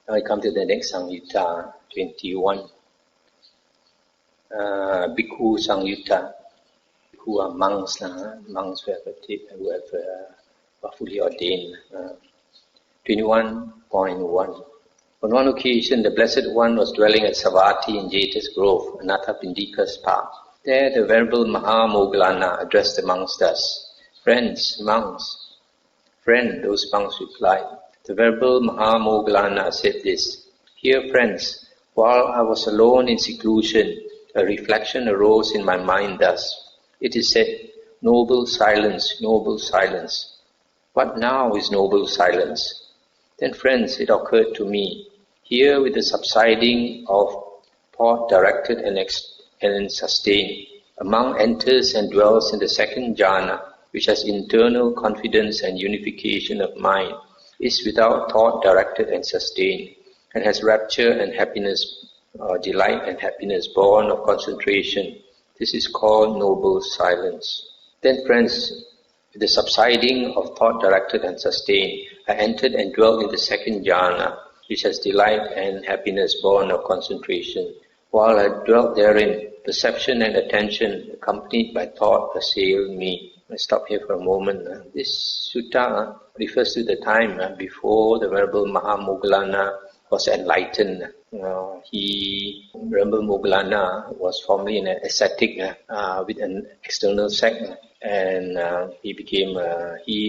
Now I come to the next Samyutta, 21. Bhikkhu Samyutta. Bhikkhu are monks, monks who are fully ordained. 21.1. On one occasion, the Blessed One was dwelling at Savatthi in Jeta's Grove, Anathapindika's park. There, the Venerable Mahamoggallana addressed the monks thus: "Friends, monks." "Friend," those monks replied. The Venerable Mahamoggallana said this: "Hear, friends, while I was alone in seclusion, a reflection arose in my mind thus. It is said, 'Noble silence, noble silence.' What now is noble silence?" Then, friends, it occurred to me, here with the subsiding of thought directed and sustained, a monk enters and dwells in the second jhana, which has internal confidence and unification of mind, is without thought directed and sustained, and has rapture and happiness, delight and happiness born of concentration. This is called noble silence. Then, friends, with the subsiding of thought directed and sustained, I entered and dwelt in the second jhana, which has delight and happiness born of concentration. While I dwelt therein, perception and attention, accompanied by thought, assailed me. I stop here for a moment. This sutta refers to the time before the Venerable Mahamoggallana was enlightened. Venerable Moggallana was formerly an ascetic with an external sect, and he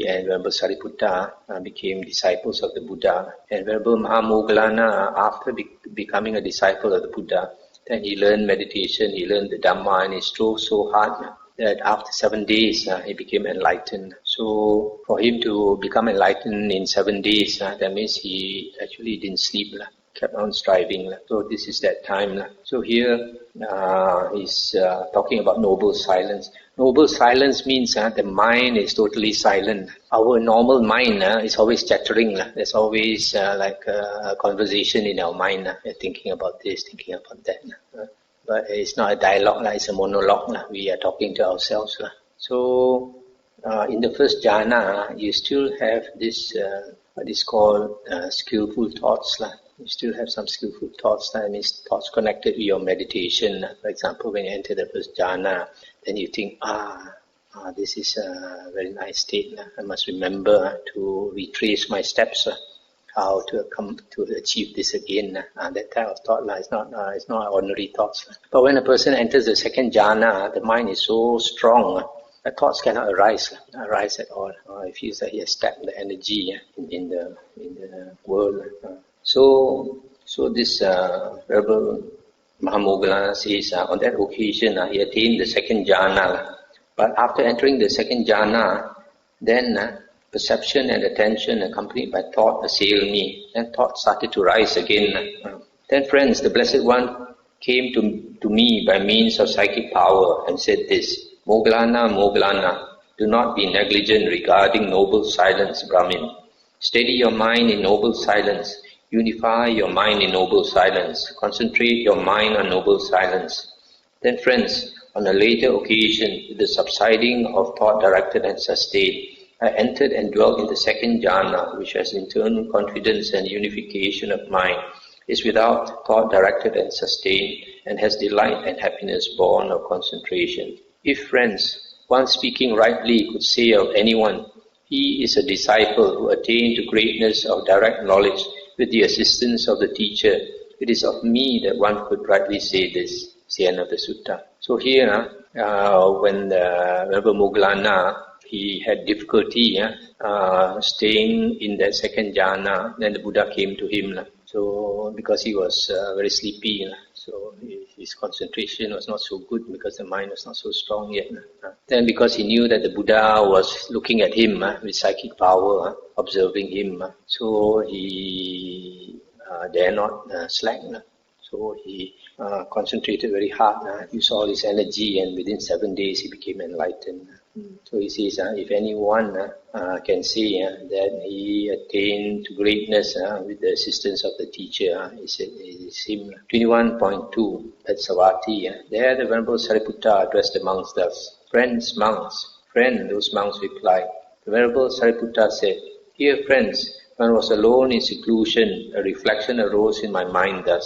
and Venerable Sariputta became disciples of the Buddha. And Venerable Mahamoggallana, after becoming a disciple of the Buddha, then he learned meditation, he learned the Dhamma, and he strove so hard that after 7 days he became enlightened. So for him to become enlightened in 7 days, that means he actually didn't sleep, kept on striving. So this is that time. So here he's talking about noble silence. Noble silence means the mind is totally silent. Our normal mind is always chattering. There's always like a conversation in our mind. Thinking about this, thinking about that. But it's not a dialogue, it's a monologue. We are talking to ourselves. So in the first jhana, you still have this, what is called skillful thoughts. You still have some skillful thoughts. That means thoughts connected with your meditation. For example, when you enter the first jhana, then you think, this is a very nice state. I must remember to retrace my steps. How to come to achieve this again. That type of thought it's not ordinary thoughts. But when a person enters the second jhana, the mind is so strong, the thoughts cannot arise at all. It feels like he has tapped the energy in the world. So this Venerable Mahamoggallana says on that occasion he attained the second jhana. But after entering the second jhana, then perception and attention accompanied by thought assailed me. Then thought started to rise again. Then, friends, the Blessed One came to me by means of psychic power and said this: "Moggallana, Moggallana, do not be negligent regarding noble silence, Brahmin. Steady your mind in noble silence. Unify your mind in noble silence. Concentrate your mind on noble silence." Then, friends, on a later occasion, with the subsiding of thought directed and sustained, I entered and dwelt in the second jhana, which has internal confidence and unification of mind, is without thought directed and sustained, and has delight and happiness born of concentration. If, friends, one speaking rightly could say of anyone, he is a disciple who attained to greatness of direct knowledge with the assistance of the teacher, it is of me that one could rightly say this. It's the end of the sutta. So here, when the Venerable Moggallana, he had difficulty staying in that second jhana, then the Buddha came to him. So because he was very sleepy, so his concentration was not so good because the mind was not so strong yet. Then because he knew that the Buddha was looking at him with psychic power, observing him, so he dare not slack. So he concentrated very hard, used all his energy, and within 7 days he became enlightened. So he says, if anyone can say that he attained to greatness with the assistance of the teacher, it is him. 21.2 at Savatthi. There the Venerable Sariputta addressed the monks thus: "Friends, monks." "Friend," those monks replied. The Venerable Sariputta said, "Dear friends, When I was alone in seclusion, a reflection arose in my mind thus: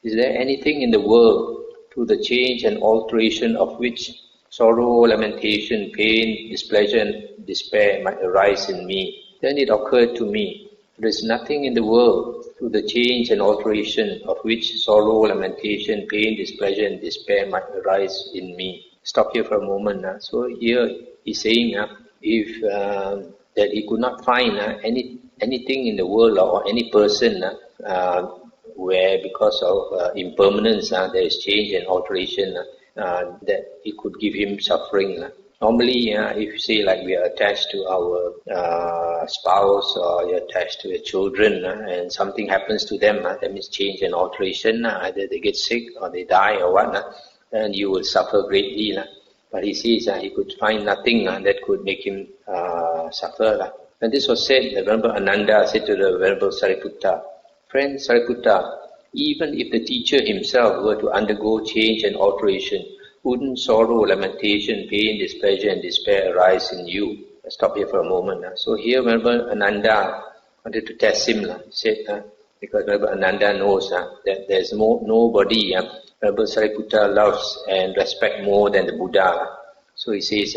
is there anything in the world through the change and alteration of which sorrow, lamentation, pain, displeasure and despair might arise in me? Then it occurred to me, there is nothing in the world through the change and alteration of which sorrow, lamentation, pain, displeasure and despair might arise in me. Stop here for a moment. So here he's saying if that he could not find anything in the world or any person where because of impermanence there is change and alteration that it could give him suffering. Normally, if you say like we are attached to our spouse or you're attached to your children and something happens to them, that means change and alteration, either they get sick or they die or what, then you will suffer greatly. But he says he could find nothing that could make him suffer. When this was said, the Venerable Ananda said to the Venerable Sariputta, "Friend Sariputta, even if the teacher himself were to undergo change and alteration, wouldn't sorrow, lamentation, pain, displeasure and despair arise in you?" Let's stop here for a moment. So here Venerable Ananda wanted to test him. He said, because Venerable Ananda knows that there's nobody Venerable Sariputta loves and respects more than the Buddha. So he says,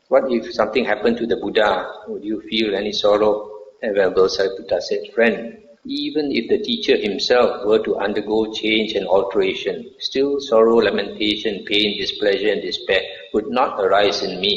what if something happened to the Buddha? Would you feel any sorrow? And Venerable Sariputta said, "Friend, even if the teacher himself were to undergo change and alteration, still sorrow, lamentation, pain, displeasure and despair would not arise in me.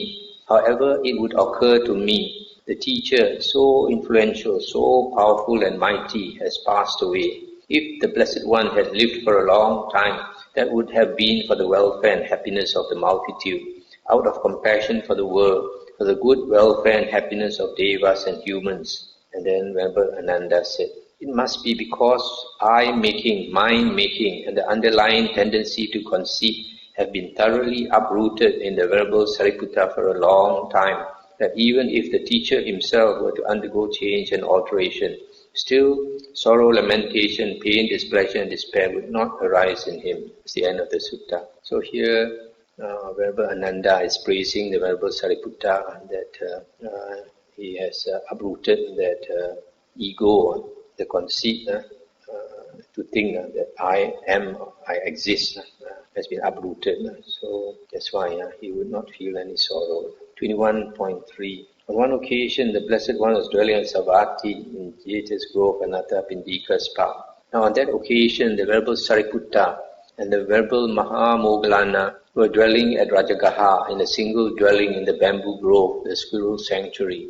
However, it would occur to me, the teacher, so influential, so powerful and mighty, has passed away. If the Blessed One had lived for a long time, that would have been for the welfare and happiness of the multitude, out of compassion for the world, for the good welfare and happiness of devas and humans." And then Venerable Ananda said, "It must be because I-making, mind-making, and the underlying tendency to conceit have been thoroughly uprooted in the Venerable Sariputta for a long time, that even if the teacher himself were to undergo change and alteration, still sorrow, lamentation, pain, displeasure and despair would not arise in him." It's the end of the sutta. So here Venerable Ananda is praising the Venerable Sariputta that he has uprooted that ego, the conceit, to think that I am, I exist, has been uprooted. So that's why he would not feel any sorrow. 21.3. On one occasion, the Blessed One was dwelling at Savatthi in Jeta's Grove, Anatta Pindika's park. Now on that occasion, the Venerable Sariputta and the Venerable Mahamoggallana were dwelling at Rajagaha in a single dwelling in the bamboo grove, the squirrel sanctuary.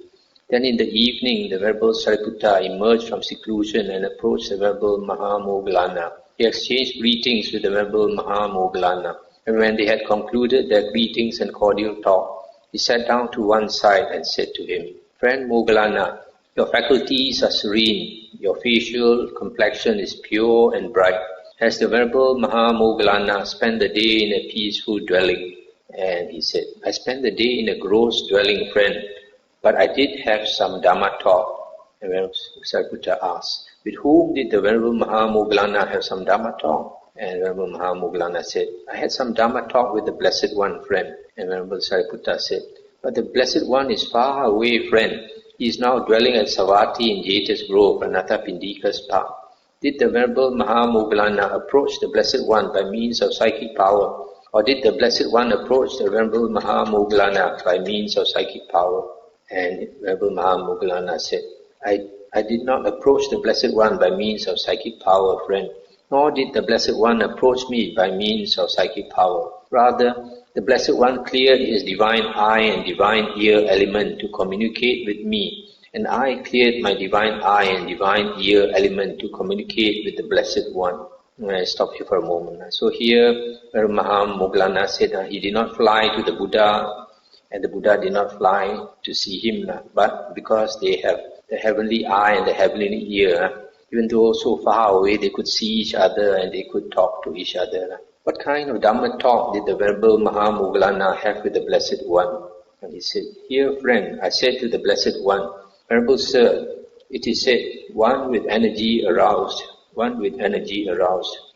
Then in the evening, the Venerable Sariputta emerged from seclusion and approached the Venerable Mahamoggallana. He exchanged greetings with the Venerable Mahamoggallana, and when they had concluded their greetings and cordial talk, he sat down to one side and said to him, "Friend Moggallana, your faculties are serene, your facial complexion is pure and bright. Has the Venerable Mahamoggallana spent the day in a peaceful dwelling?" And he said, "I spent the day in a gross dwelling, friend, but I did have some Dhamma talk." And Venerable Sariputta asked, "With whom did the Venerable Mahamoggallana have some Dhamma talk?" And Venerable Mahamoggallana said, "I had some Dhamma talk with the Blessed One, friend." And Venerable Sariputta said, "But the Blessed One is far away, friend. He is now dwelling at Savatthi in Jeta's Grove, Anatta Pindika's park. Did the Venerable Mahamoggallana approach the Blessed One by means of psychic power? Or did the Blessed One approach the Venerable Mahamoggallana by means of psychic power?" And Venerable Mahamoggallana said, I did not approach the Blessed One by means of psychic power, friend, nor did the Blessed One approach me by means of psychic power. Rather, the Blessed One cleared his divine eye and divine ear element to communicate with me, and I cleared my divine eye and divine ear element to communicate with the Blessed One. I stop here for a moment. So here, Mahamoggallana said he did not fly to the Buddha, and the Buddha did not fly to see him, but because they have the heavenly eye and the heavenly ear, even though so far away they could see each other and they could talk to each other. What kind of Dhamma talk did the Venerable Mahamoggallana have with the Blessed One? And he said, "Here, friend, I said to the Blessed One, Venerable Sir, it is said, one with energy aroused.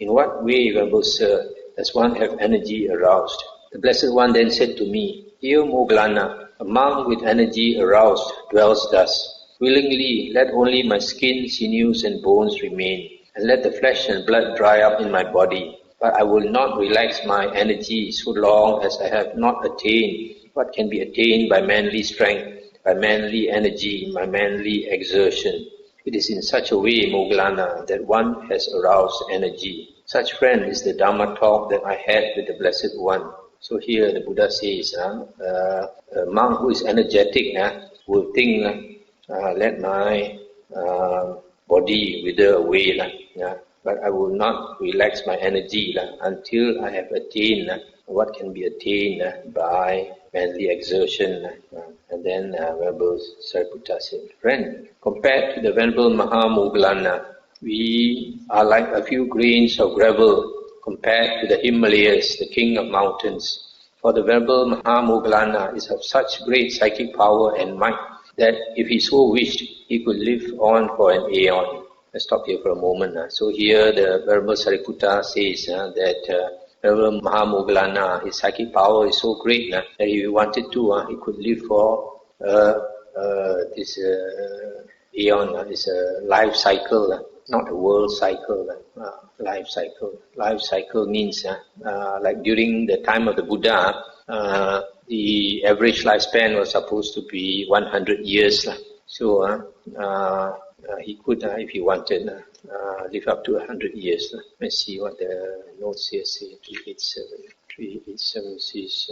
In what way, Venerable Sir, does one have energy aroused?" The Blessed One then said to me, "Here, Moggallana, a monk with energy aroused dwells thus. Willingly, let only my skin, sinews and bones remain, and let the flesh and blood dry up in my body. But I will not relax my energy so long as I have not attained what can be attained by manly strength, by manly energy, by manly exertion. It is in such a way, Moggallana, that one has aroused energy. Such friend is the Dhamma talk that I had with the Blessed One. So here the Buddha says, a monk who is energetic will think, let my body wither away, but I will not relax my energy until I have attained what can be attained by manly exertion. And then Venerable Sariputta said, friend, compared to the Venerable Mahamoggallana, we are like a few grains of gravel compared to the Himalayas, the king of mountains. For the Venerable Mahamoggallana is of such great psychic power and might that if he so wished, he could live on for an aeon. Let's stop here for a moment. So here the Venerable Sariputta says that Venerable Mahamoggallana, his psychic power is so great that if he wanted to, he could live for this aeon, this life cycle, not a world cycle, life cycle. Life cycle means like during the time of the Buddha, the average lifespan was supposed to be 100 years. So he could, if he wanted, live up to 100 years. Let's see what the notes here say. 387 says,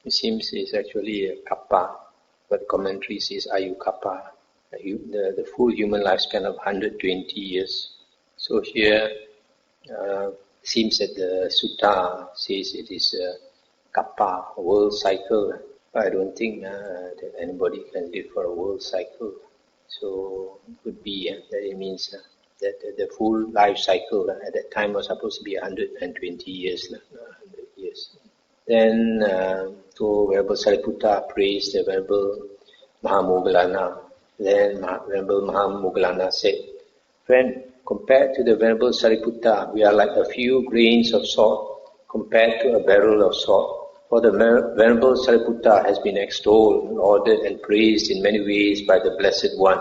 it seems it's actually a kappa, but the commentary says ayu kappa, the full human lifespan of 120 years. So here, seems that the sutta says it is a kappa, a world cycle. But I don't think that anybody can live for a world cycle. So it could be that it means that the full life cycle at that time was supposed to be 120 years. 100 years. Then, so Venerable Sariputta praised the Venerable Mahamoggallana. Then Venerable Mahamoggallana said, friend, compared to the Venerable Sariputta, we are like a few grains of salt compared to a barrel of salt. For the Venerable Sariputta has been extolled, lauded and praised in many ways by the Blessed One.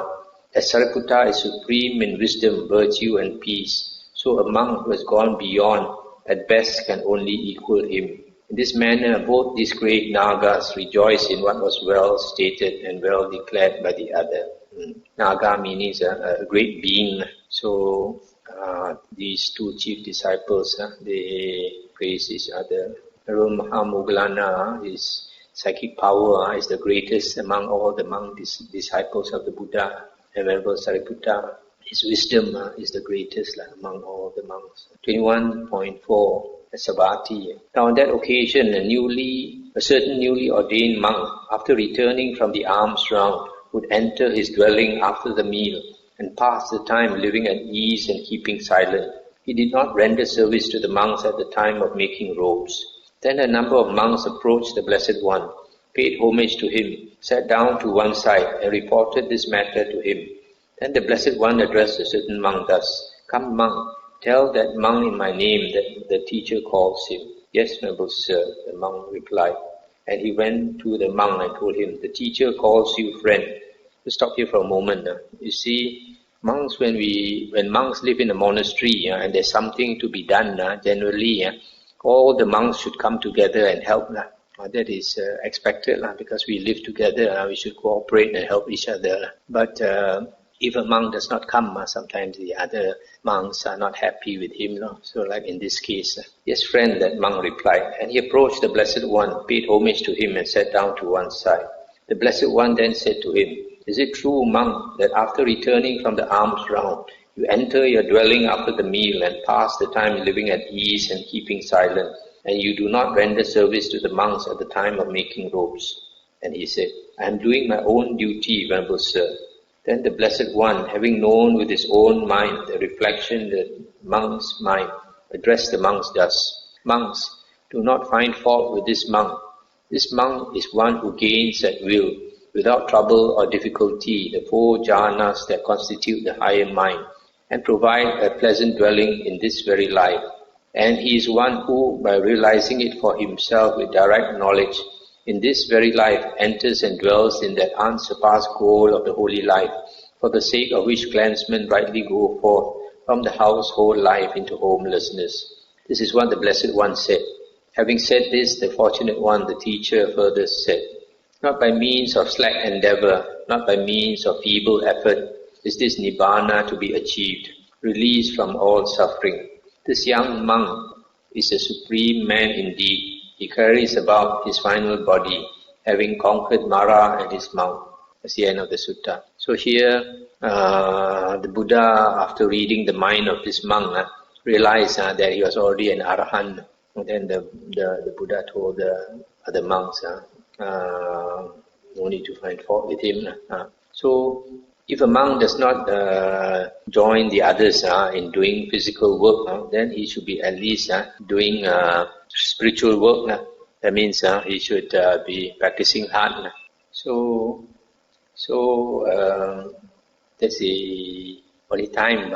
As Sariputta is supreme in wisdom, virtue and peace, so a monk who has gone beyond, at best can only equal him. In this manner, both these great Nagas rejoice in what was well stated and well declared by the other. Naga means a great being. So these two chief disciples, they praise each other. Venerable Mahamoggallana, his psychic power is the greatest among all the monk disciples of the Buddha. And Venerable Sariputta, his wisdom is the greatest among all the monks. 21.4, Sabbati. Now on that occasion, a certain newly ordained monk, after returning from the alms round, would enter his dwelling after the meal and pass the time living at ease and keeping silent. He did not render service to the monks at the time of making robes. Then a number of monks approached the Blessed One, paid homage to him, sat down to one side, and reported this matter to him. Then the Blessed One addressed a certain monk thus, come monk, tell that monk in my name that the teacher calls him. Yes, noble sir, the monk replied. And he went to the monk and told him, the teacher calls you friend. Let's stop here for a moment. You see, monks, when monks live in a monastery and there's something to be done, generally, all the monks should come together and help. That is expected because we live together. We should cooperate and help each other. But if a monk does not come, sometimes the other monks are not happy with him. So like in this case, yes friend, that monk replied. And he approached the Blessed One, paid homage to him and sat down to one side. The Blessed One then said to him, is it true, monk, that after returning from the alms round, you enter your dwelling after the meal and pass the time living at ease and keeping silent, and you do not render service to the monks at the time of making robes? And he said, I am doing my own duty, Venerable Sir. Then the Blessed One, having known with his own mind the reflection the monk's mind, addressed the monks thus, monks, do not find fault with this monk. This monk is one who gains at will, without trouble or difficulty, the 4 jhanas that constitute the higher mind, and provide a pleasant dwelling in this very life. And he is one who, by realizing it for himself with direct knowledge, in this very life enters and dwells in that unsurpassed goal of the holy life, for the sake of which clansmen rightly go forth from the household life into homelessness. This is what the Blessed One said. Having said this, the Fortunate One, the teacher, further said, not by means of slack endeavor, not by means of feeble effort, is this Nibbana to be achieved, release from all suffering. This young monk is a supreme man indeed. He carries about his final body, having conquered Mara and his mount. That's the end of the sutta. So here, the Buddha, after reading the mind of this monk, realized that he was already an arahant. And then the Buddha told the other monks, no need to find fault with him. So if a monk does not join the others in doing physical work, then he should be at least doing spiritual work. That means he should be practicing hard. So that's the only time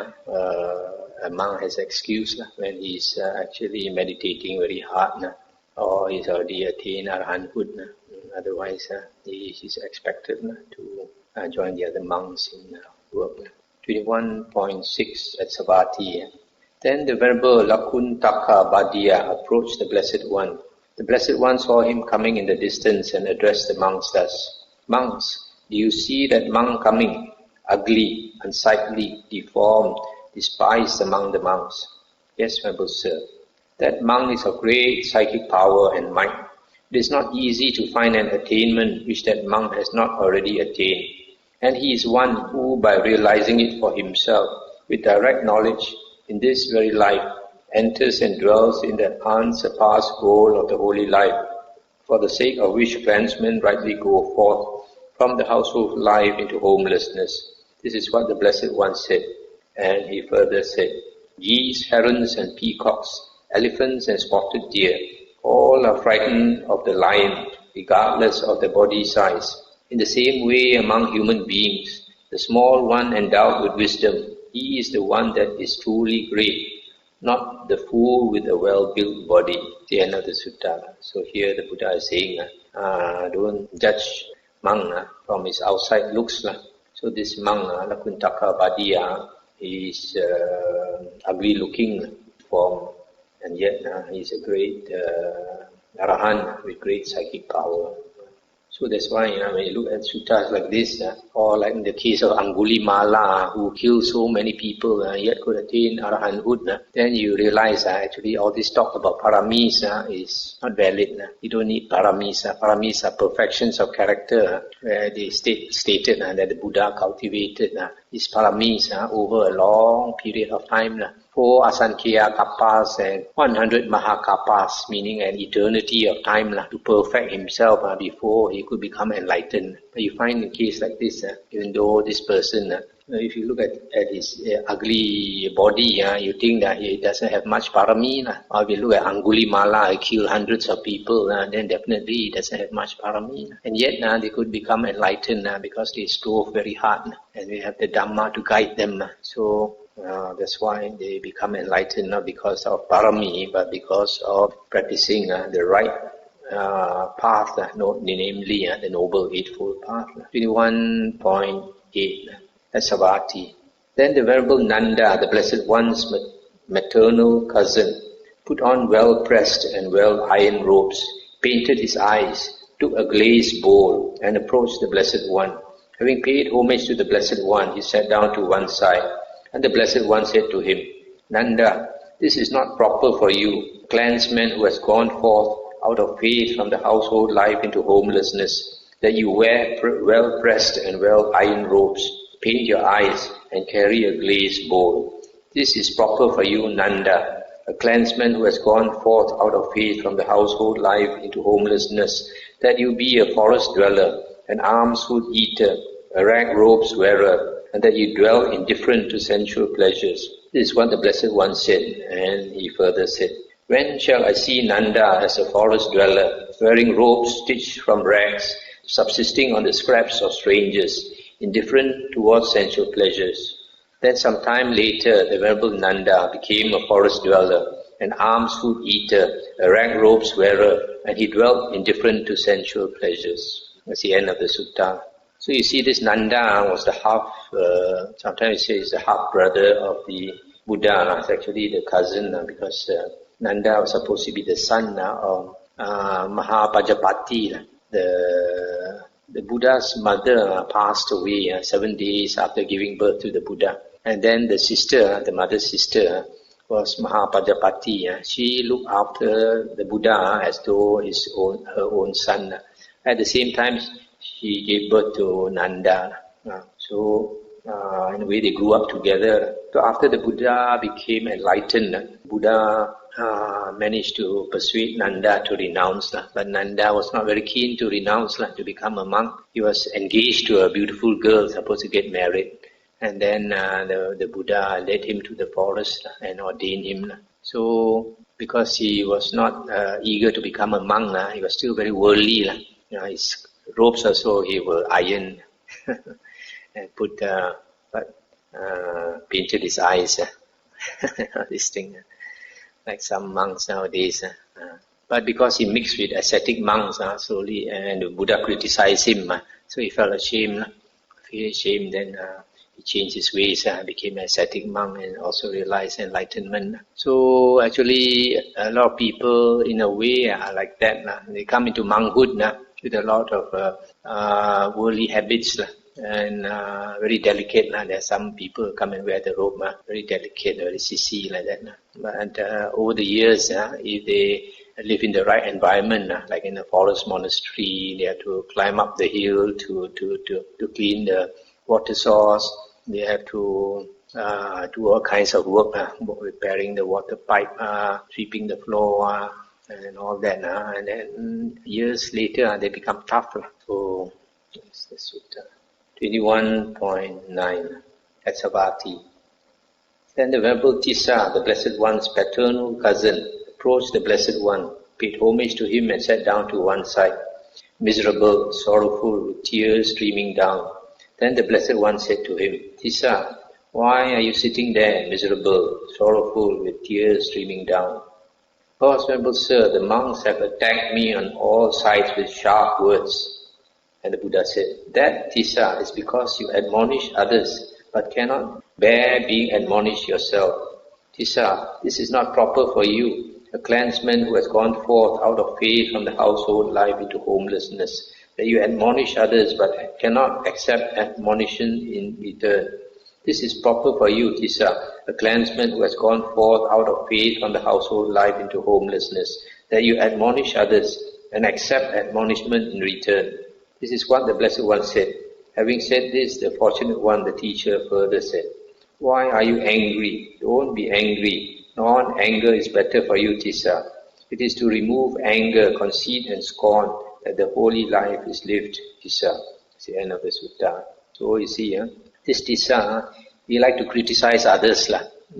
a monk has excuse when he's actually meditating very hard, or he's already attained arahanthood. Otherwise, he is expected to join the other monks in work. 21.6 at Savatthi. Then the Venerable Lakuntaka Bhadia approached the Blessed One. The Blessed One saw him coming in the distance and addressed the monks thus, Monks, do you see that monk coming, ugly, unsightly, deformed, despised among the monks? Yes, Venerable Sir. That monk is of great psychic power and might. It is not easy to find an attainment which that monk has not already attained. And he is one who, by realizing it for himself, with direct knowledge, in this very life, enters and dwells in that unsurpassed goal of the holy life, for the sake of which clansmen rightly go forth from the household life into homelessness. This is what the Blessed One said. And he further said, Geese, herons and peacocks, elephants and spotted deer, all are frightened of the lion, regardless of the body size. In the same way among human beings, the small one endowed with wisdom, he is the one that is truly great, not the fool with a well-built body. The end of the sutta. So here the Buddha is saying, don't judge monk from his outside looks. So this monk, Lakuntaka Bhadia, is ugly looking form, and yet he is a great arahant with great psychic power. So that's why when you look at suttas like this, or like in the case of Angulimala, who killed so many people yet could attain arahanthood, then you realize actually all this talk about paramis is not valid. You don't need paramis. Paramis are perfections of character, where they stated that the Buddha cultivated these paramis over a long period of time. 4 Asankhya Kappas and 100 Mahakappas, meaning an eternity of time to perfect himself before he could become enlightened. But you find in a case like this, even though this person, if you look at his ugly body, you think that he doesn't have much parami. Or if you look at Angulimala, he killed hundreds of people, then definitely he doesn't have much parami. And yet they could become enlightened because they strove very hard, and we have the Dhamma to guide them. So that's why they become enlightened, not because of parami, but because of practicing the right path, namely the Noble Eightfold Path. 21.8 at Savatthi. Then the Venerable Nanda, the Blessed One's maternal cousin, put on well-pressed and well-ironed robes, painted his eyes, took a glazed bowl, and approached the Blessed One. Having paid homage to the Blessed One, he sat down to one side. And the Blessed One said to him, Nanda, this is not proper for you, clansman who has gone forth out of faith from the household life into homelessness, that you wear well-pressed and well-ironed robes, paint your eyes, and carry a glazed bowl. This is proper for you, Nanda, a clansman who has gone forth out of faith from the household life into homelessness, that you be a forest dweller, an alms-food eater, a rag robes wearer, and that you dwell indifferent to sensual pleasures. This is what the Blessed One said, and he further said, When shall I see Nanda as a forest dweller, wearing robes stitched from rags, subsisting on the scraps of strangers, indifferent towards sensual pleasures? Then some time later, the Venerable Nanda became a forest dweller, an alms-food eater, a rag robes wearer, and he dwelt indifferent to sensual pleasures. That's the end of the sutta. So you see, this Nanda was the sometimes you say it's the half brother of the Buddha. It's actually the cousin, because Nanda was supposed to be the son of Mahapajapati. The Buddha's mother passed away 7 days after giving birth to the Buddha. And then the sister, the mother's sister, was Mahapajapati. She looked after the Buddha as though her own son. At the same time, she gave birth to Nanda. So in a way they grew up together. So after the Buddha became enlightened, Buddha managed to persuade Nanda to renounce. But Nanda was not very keen to renounce, to become a monk. He was engaged to a beautiful girl, supposed to get married. And then the Buddha led him to the forest and ordained him. So because he was not eager to become a monk, he was still very worldly. His robes also he will iron and painted his eyes. This thing, like some monks nowadays. But because he mixed with ascetic monks slowly, and the Buddha criticized him, so he felt ashamed. Then he changed his ways, became an ascetic monk, and also realized enlightenment. So actually, a lot of people, in a way, are like that. They come into monkhood with a lot of worldly habits, and very delicate. There are some people come and wear the robe, very delicate, very sissy like that. But over the years, if they live in the right environment, like in a forest monastery, they have to climb up the hill to clean the water source. They have to do all kinds of work, repairing the water pipe, sweeping the floor, and all that. And then years later, they become tough. So that's the sutta. 21.9 Athavati. Then the Venerable Tissa, the Blessed One's paternal cousin, approached the Blessed One, paid homage to him, and sat down to one side, miserable, sorrowful, with tears streaming down. Then the Blessed One said to him, Tissa, why are you sitting there, miserable, sorrowful, with tears streaming down? Because, Venerable Sir, the monks have attacked me on all sides with sharp words. And the Buddha said, that, Tissa, is because you admonish others, but cannot bear being admonished yourself. Tissa, this is not proper for you, a clansman who has gone forth out of faith from the household life into homelessness, that you admonish others, but cannot accept admonition in return. This is proper for you, Tissa, a clansman who has gone forth out of faith from the household life into homelessness, that you admonish others and accept admonishment in return. This is what the Blessed One said. Having said this, the Fortunate One, the teacher, further said, why are you angry? Don't be angry. Non-anger is better for you, Tissa. It is to remove anger, conceit and scorn that the holy life is lived, Tissa. It's the end of the sutta. So you see, this Tissa, he like to criticize others.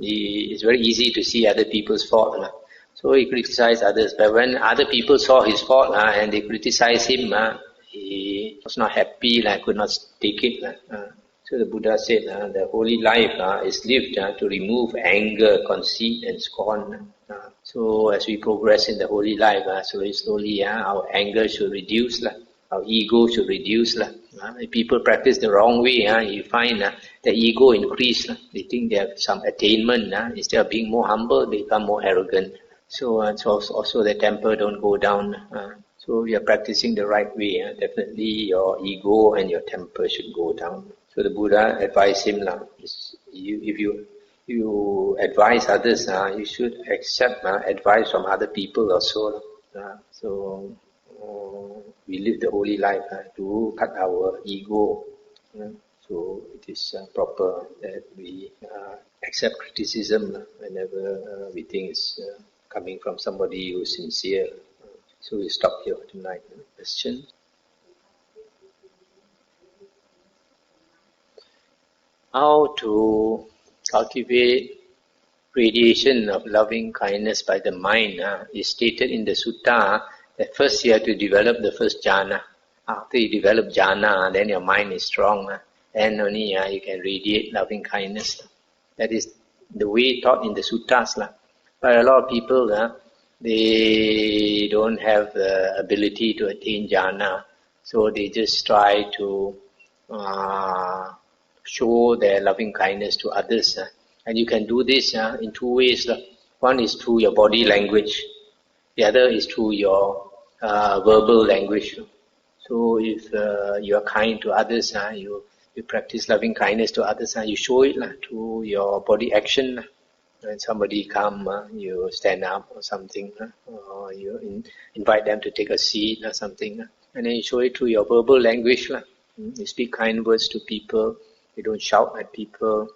It's very easy to see other people's fault. So he criticized others. But when other people saw his fault and they criticized him, he was not happy, could not take it. So the Buddha said, the holy life is lived to remove anger, conceit and scorn. So as we progress in the holy life, slowly, our anger should reduce, our ego should reduce. If people practice the wrong way, you find the ego increase. They think they have some attainment. Instead of being more humble, they become more arrogant. So also the temper don't go down. So you are practicing the right way. Definitely your ego and your temper should go down. So the Buddha advised him, if you advise others, you should accept advice from other people also. So we live the holy life to cut our ego. So it is proper that we accept criticism whenever we think it's coming from somebody who is sincere. So we stop here tonight. Question? How to cultivate radiation of loving kindness by the mind is stated in the sutta that first you have to develop the first jhana. After you develop jhana, then your mind is strong. And only you can radiate loving kindness. That is the way taught in the suttas. But a lot of people, they don't have the ability to attain jhana, so they just try to show their loving kindness to others. And you can do this in two ways. One is through your body language, the other is through your verbal language. So if you are kind to others, you practice loving kindness to others, you show it through your body action. When somebody come, you stand up or something, or you invite them to take a seat or something, and then you show it through your verbal language. You speak kind words to people. You don't shout at people.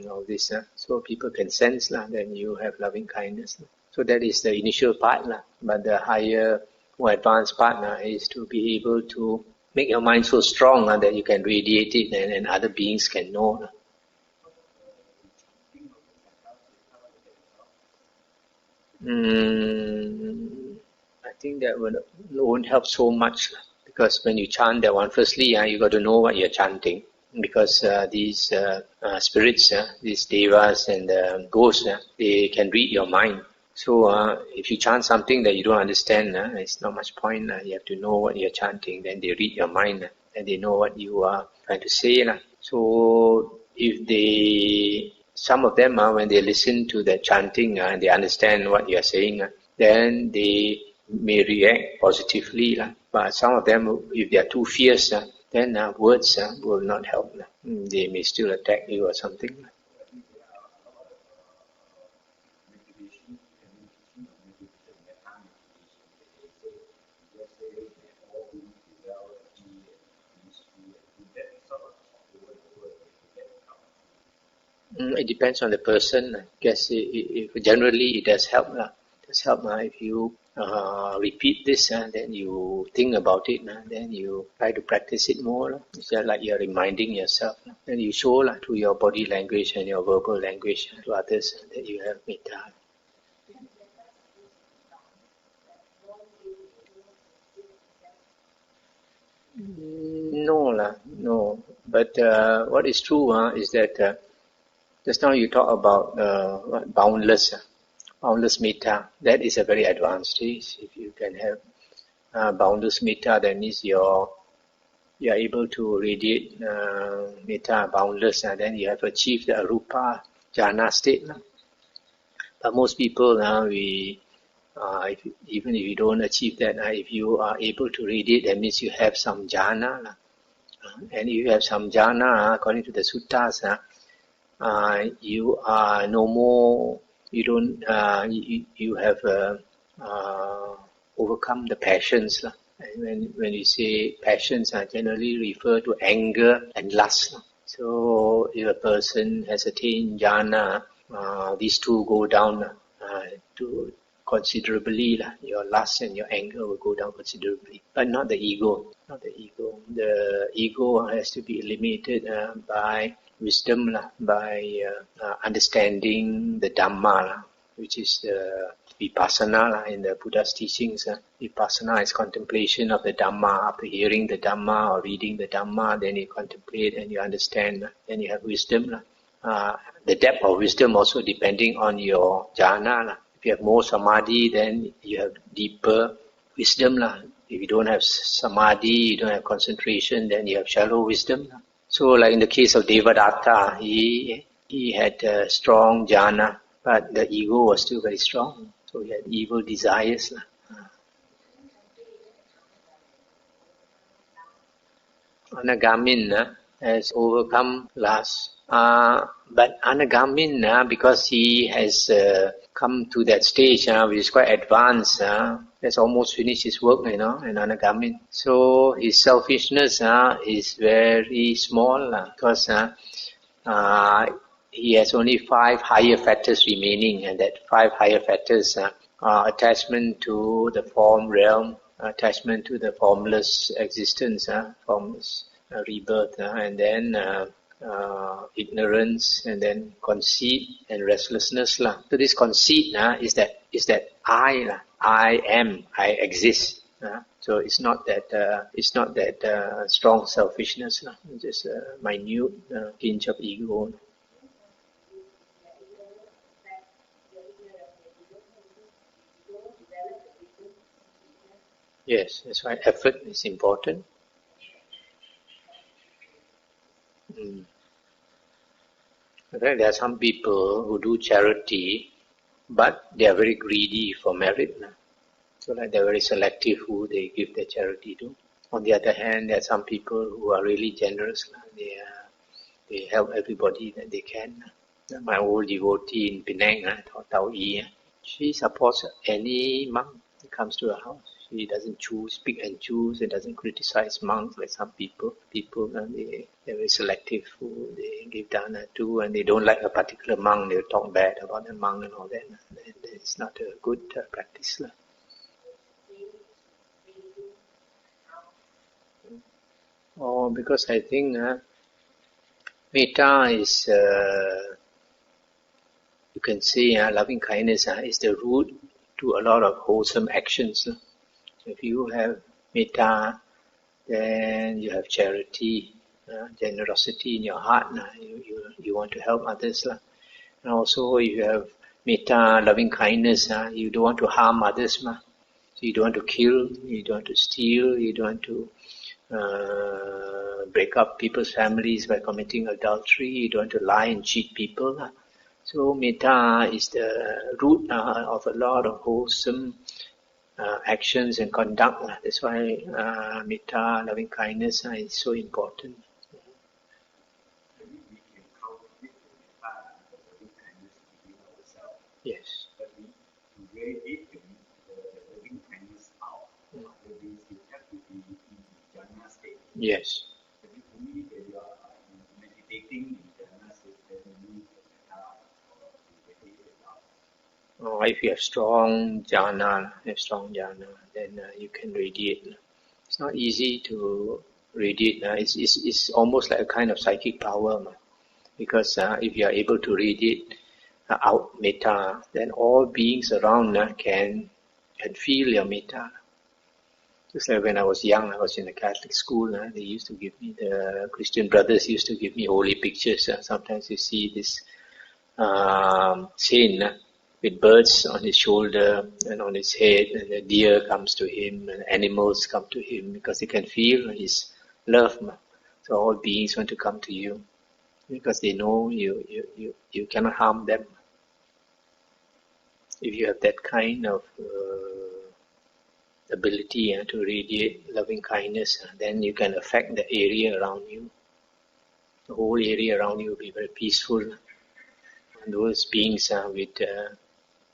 All this, so people can sense that you have loving kindness. So that is the initial part, but the higher, more advanced part is to be able to make your mind so strong that you can radiate it, and other beings can know. I think that won't help so much, because when you chant that one, firstly, you got to know what you're chanting, because these spirits, these devas and ghosts, they can read your mind. So if you chant something that you don't understand, it's not much point. You have to know what you're chanting, then they read your mind, and they know what you are trying to say. So if some of them, when they listen to the chanting and they understand what you are saying, then they may react positively. But some of them, if they are too fierce, then words will not help. They may still attack you or something. It depends on the person. I guess generally it does help. If you repeat this, then you think about it, then you try to practice it more. It's just like you're reminding yourself. Then you show through your body language and your verbal language to others that you have metta. No. But what is true is that just now you talk about boundless metta. That is a very advanced stage. If you can have boundless metta, that means you are able to radiate metta boundless, and then you have achieved the arupa jhana state. But most people even if you don't achieve that, if you are able to radiate, that means you have some jhana. And if you have some jhana, according to the suttas, you are no more. You don't. You have overcome the passions. And when you say passions, generally refer to anger and lust. So if a person has attained jhana, these two go down to considerably. Your lust and your anger will go down considerably, but not the ego. The ego has to be eliminated by wisdom, by understanding the Dhamma, which is the vipassana in the Buddha's teachings. Vipassana is contemplation of the Dhamma. After hearing the Dhamma or reading the Dhamma, then you contemplate and you understand, then you have wisdom. The depth of wisdom also depending on your jhana. If you have more samadhi, then you have deeper wisdom. If you don't have samadhi, you don't have concentration, then you have shallow wisdom. So like in the case of Devadatta, he had strong jhana, but the ego was still very strong. So he had evil desires. Anagamin has overcome lust. But Anagamin, because he has come to that stage, which is quite advanced, has almost finished his work, in Anagamin. So his selfishness is very small, because he has only 5 higher fetters remaining, and that 5 higher fetters are attachment to the form realm, attachment to the formless existence, formless rebirth, and then ignorance, and then conceit and restlessness. So this conceit is that I am, I exist. So it's not that strong selfishness, just a minute pinch of ego. Yes, that's why effort is important. Mm. Okay, there are some people who do charity, but they are very greedy for merit. So like they're very selective who they give their charity to. On the other hand, there are some people who are really generous. They help everybody that they can. My old devotee in Penang, Tao Yi, she supports any monk that comes to her house. She doesn't pick and choose, and doesn't criticize monks like some people. They're very selective who they give dana to, and they don't like a particular monk. They'll talk bad about the monk and all that. It's not a good practice. Oh, because I think metta is, you can say, loving kindness is the root to a lot of wholesome actions. If you have metta, then you have charity, generosity in your heart. You want to help others. And also, if you have metta, loving kindness, you don't want to harm others. So you don't want to kill, you don't want to steal, you don't want to break up people's families by committing adultery, you don't want to lie and cheat people. So metta is the root of a lot of wholesome actions and conduct. That's why metta, loving kindness, is so important. Yes. Yes. Oh, if you have strong jhana, then you can radiate. It's not easy to radiate. It's almost like a kind of psychic power. Because if you are able to radiate out metta, then all beings around can feel your metta. Just like when I was young, I was in a Catholic school. They used to give me, the Christian brothers used to give me holy pictures. Sometimes you see this saint with birds on his shoulder and on his head, and the deer comes to him, and animals come to him because they can feel his love. So all beings want to come to you because they know you cannot harm them. If you have that kind of ability to radiate loving kindness, then you can affect the area around you. The whole area around you will be very peaceful. And those beings with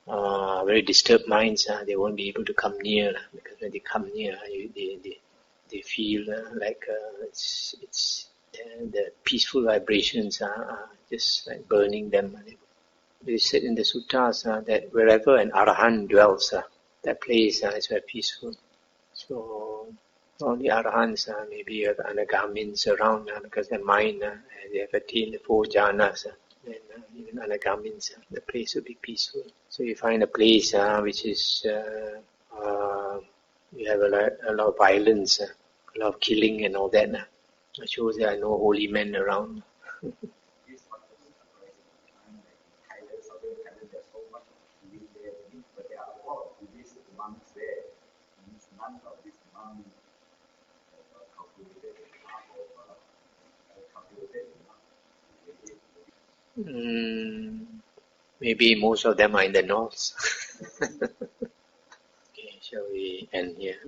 very disturbed minds, they won't be able to come near, because when they come near, they feel like it's the peaceful vibrations are just like burning them. They said in the suttas that wherever an arahant dwells, that place is very peaceful. So all the arahants, maybe you have anagamins around, because their mind, they have attained the 4 jhanas, and even anagamins, the place will be peaceful. So you find a place which is, you have a lot of violence, a lot of killing and all that. It shows there are no holy men around. Maybe most of them are in the north. Okay, shall we end here?